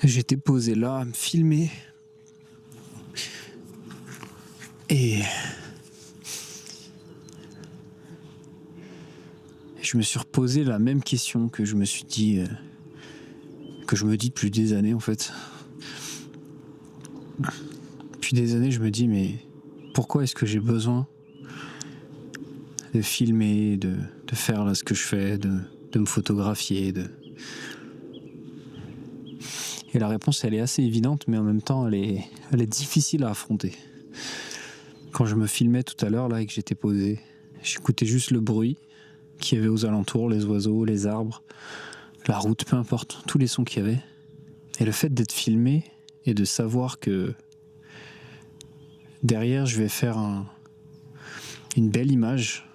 J'étais posé là à me filmer et je me suis reposé la même question que je me suis dit, que je me dis depuis des années en fait. Depuis des années, je me dis mais pourquoi est-ce que j'ai besoin de filmer, de faire là ce que je fais, de me photographier, Et la réponse, elle est assez évidente, mais en même temps, elle est difficile à affronter. Quand je me filmais tout à l'heure, là, et que j'étais posé, j'écoutais juste le bruit qu'il y avait aux alentours, les oiseaux, les arbres, la route, peu importe, tous les sons qu'il y avait. Et le fait d'être filmé et de savoir que derrière, je vais faire une belle image,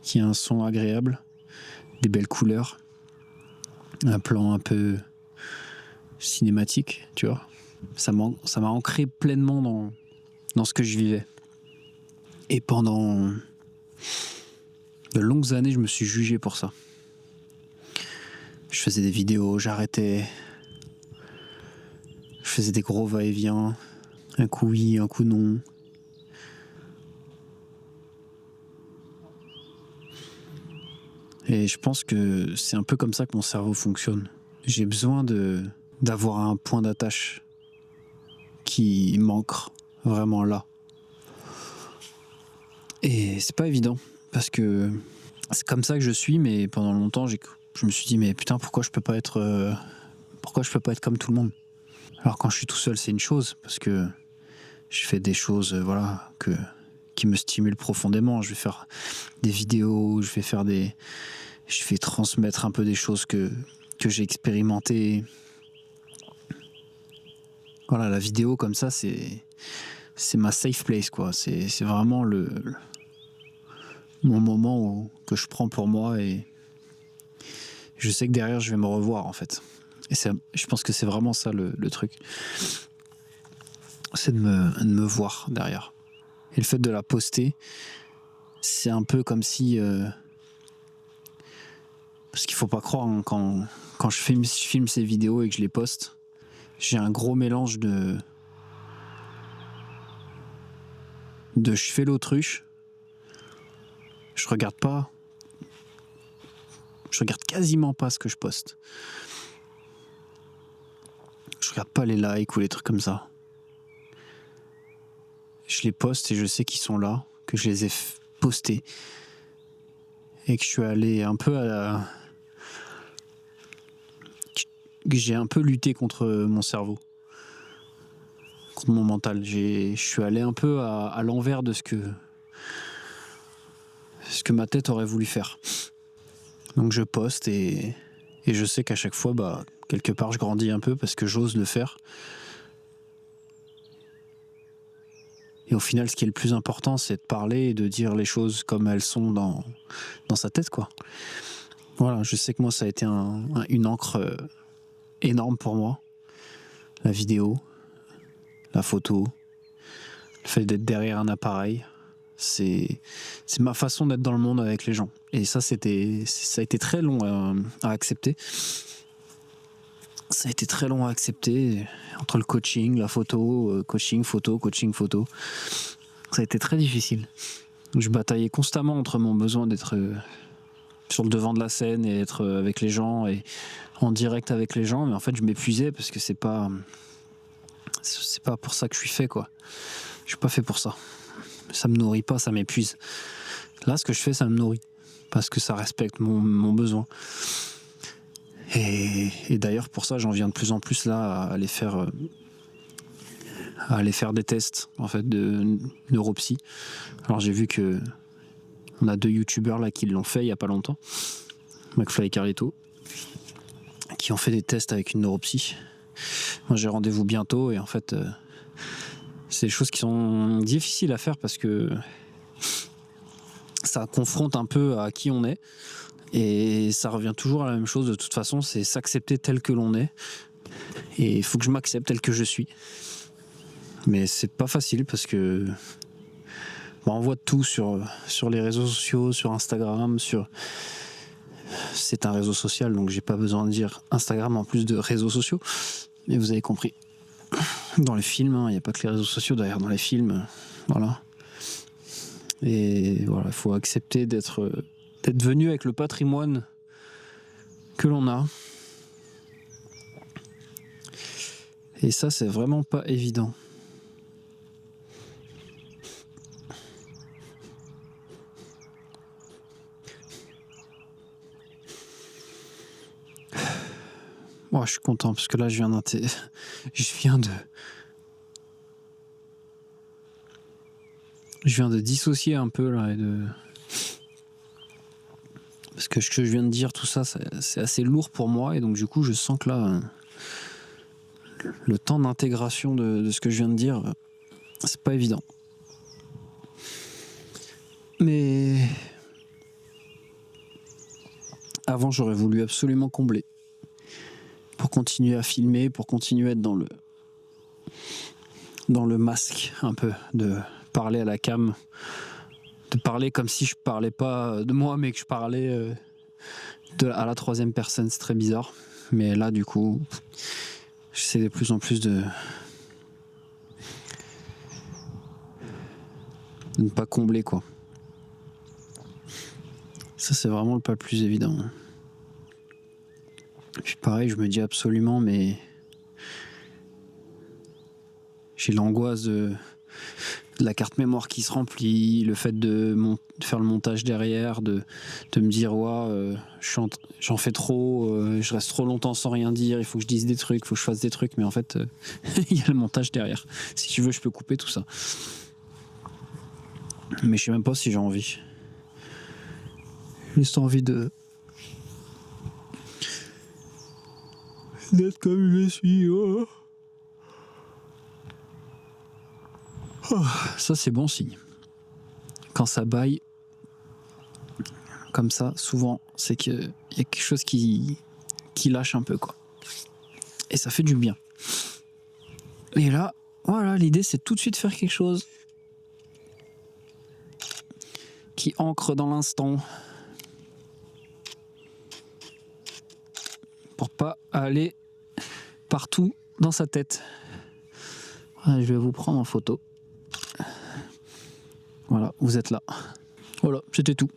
qui a un son agréable, des belles couleurs, un plan un peu cinématique, tu vois. Ça m'a ancré pleinement dans ce que je vivais. Et pendant de longues années, je me suis jugé pour ça. Je faisais des vidéos, j'arrêtais. Je faisais des gros va-et-vient. Un coup oui, un coup non. Et je pense que c'est un peu comme ça que mon cerveau fonctionne. J'ai besoin d'avoir un point d'attache qui m'ancre vraiment là. Et c'est pas évident, parce que c'est comme ça que je suis, mais pendant longtemps, je me suis dit, mais putain, pourquoi je peux pas être comme tout le monde? Alors quand je suis tout seul, c'est une chose, parce que je fais des choses, qui me stimulent profondément. Je vais faire des vidéos, je vais transmettre un peu des choses que j'ai expérimentées. Voilà, la vidéo comme ça, c'est ma safe place, quoi. C'est vraiment mon moment que je prends pour moi, et je sais que derrière, je vais me revoir, en fait. Et je pense que c'est vraiment ça le truc. C'est de me voir derrière. Et le fait de la poster, c'est un peu comme si... parce qu'il faut pas croire, hein, quand je filme ces vidéos et que je les poste, j'ai un gros mélange de je fais l'autruche, je regarde quasiment pas ce que je poste. Je regarde pas les likes ou les trucs comme ça. Je les poste et je sais qu'ils sont là, que je les ai postés, et que je suis allé un peu que j'ai un peu lutté contre mon cerveau, contre mon mental. Je suis allé un peu à l'envers de ce que ma tête aurait voulu faire. Donc je poste et je sais qu'à chaque fois, quelque part, je grandis un peu parce que j'ose le faire. Et au final, ce qui est le plus important, c'est de parler et de dire les choses comme elles sont dans sa tête, quoi. Voilà, je sais que moi, ça a été une encre énorme pour moi. La vidéo, la photo, le fait d'être derrière un appareil, c'est ma façon d'être dans le monde avec les gens. Et ça a été très long à accepter. Ça a été très long à accepter, entre le coaching, la photo, coaching, photo. Ça a été très difficile. Je bataillais constamment entre mon besoin d'être sur le devant de la scène et être avec les gens et en direct avec les gens, mais en fait je m'épuisais parce que c'est pas pour ça que je suis fait, quoi. Je suis pas fait pour ça. Ça me nourrit pas, ça m'épuise. Là, ce que je fais, ça me nourrit parce que ça respecte mon besoin. Et d'ailleurs, pour ça, j'en viens de plus en plus là à aller faire des tests, en fait, de neuropsy. Alors j'ai vu que on a 2 youtubeurs là qui l'ont fait il y a pas longtemps, McFly et Carlito, qui ont fait des tests avec une neuropsy. Moi, j'ai rendez-vous bientôt et en fait, c'est des choses qui sont difficiles à faire parce que ça confronte un peu à qui on est. Et ça revient toujours à la même chose de toute façon, c'est s'accepter tel que l'on est. Et il faut que je m'accepte tel que je suis. Mais c'est pas facile parce que on voit tout sur les réseaux sociaux, sur Instagram, c'est un réseau social, donc j'ai pas besoin de dire Instagram en plus de réseaux sociaux. Mais vous avez compris. Dans les films, il n'y a pas que les réseaux sociaux d'ailleurs, dans les films, voilà. Et voilà, il faut accepter d'être venu avec le patrimoine que l'on a. Et ça, c'est vraiment pas évident. Moi, je suis content parce que là, je viens de dissocier un peu là parce que ce que je viens de dire, tout ça, c'est assez lourd pour moi et donc du coup, je sens que là, le temps d'intégration de ce que je viens de dire, c'est pas évident. Mais avant, j'aurais voulu absolument combler pour continuer à filmer, pour continuer à être dans le masque un peu, de parler à la cam, de parler comme si je parlais pas de moi, mais que je parlais à la troisième personne. C'est très bizarre. Mais là, du coup, j'essaie de plus en plus de ne pas combler, quoi. Ça, c'est vraiment pas le plus évident. Et puis pareil, je me dis absolument, mais j'ai l'angoisse de la carte mémoire qui se remplit, le fait de faire le montage derrière, de me dire ouais, j'en fais trop, je reste trop longtemps sans rien dire, il faut que je dise des trucs, il faut que je fasse des trucs, mais en fait, il y a le montage derrière. Si tu veux, je peux couper tout ça. Mais je sais même pas si j'ai envie. J'ai juste envie d'être comme je suis. Oh. Oh, ça, c'est bon signe. Quand ça baille comme ça, souvent, c'est qu'il y a quelque chose qui lâche un peu, quoi. Et ça fait du bien. Et là, voilà, l'idée, c'est tout de suite faire quelque chose qui ancre dans l'instant pour pas aller partout dans sa tête. Voilà, je vais vous prendre en photo. Voilà, vous êtes là. Voilà, c'était tout.